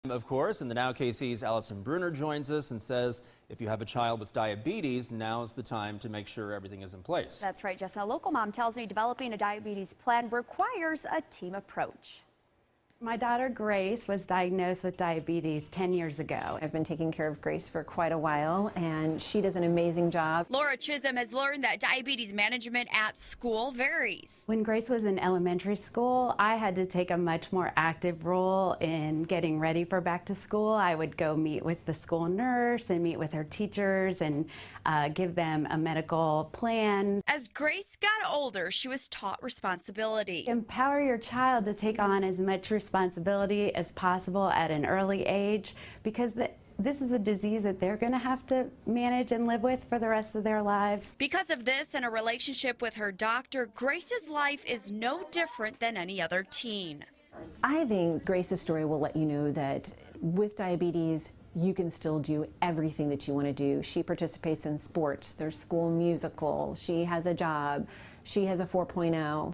Of course, and the Now KC's Allison Bruner joins us and says if you have a child with diabetes, now's the time to make sure everything is in place. That's right, Jess. A local mom tells me developing a diabetes plan requires a team approach. My daughter Grace was diagnosed with diabetes 10 years ago. I've been taking care of Grace for quite a while, and she does an amazing job. Laura Chisholm has learned that diabetes management at school varies. When Grace was in elementary school, I had to take a much more active role in getting ready for back to school. I would go meet with the school nurse and meet with her teachers and give them a medical plan. As Grace got older, she was taught responsibility. Empower your child to take on as much responsibility as possible at an early age, because this is a disease that they're going to have to manage and live with for the rest of their lives. Because of this and a relationship with her doctor, Grace's life is no different than any other teen. I think Grace's story will let you know that with diabetes, you can still do everything that you want to do. She participates in sports, there's school musical, she has a job, she has a 4.0.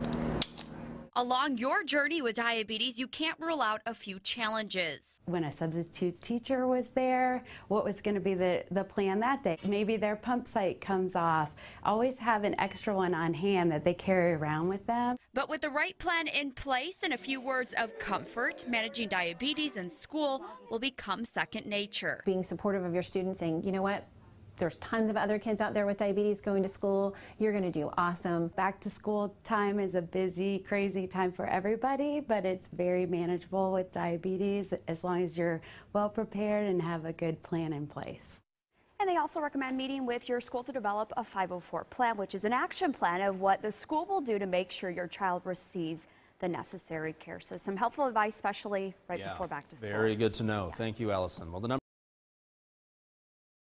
Along your journey with diabetes, you can't rule out a few challenges. When a substitute teacher was there, what was going to be the plan that day? Maybe their pump site comes off. Always have an extra one on hand that they carry around with them. But with the right plan in place and a few words of comfort, managing diabetes in school will become second nature. Being supportive of your students, saying, you know what? There's tons of other kids out there with diabetes going to school. You're going to do awesome. Back to school time is a busy, crazy time for everybody, but it's very manageable with diabetes as long as you're well prepared and have a good plan in place. And they also recommend meeting with your school to develop a 504 plan, which is an action plan of what the school will do to make sure your child receives the necessary care. So some helpful advice, especially right before back to school. Very good to know. Thank you, Allison. Well, the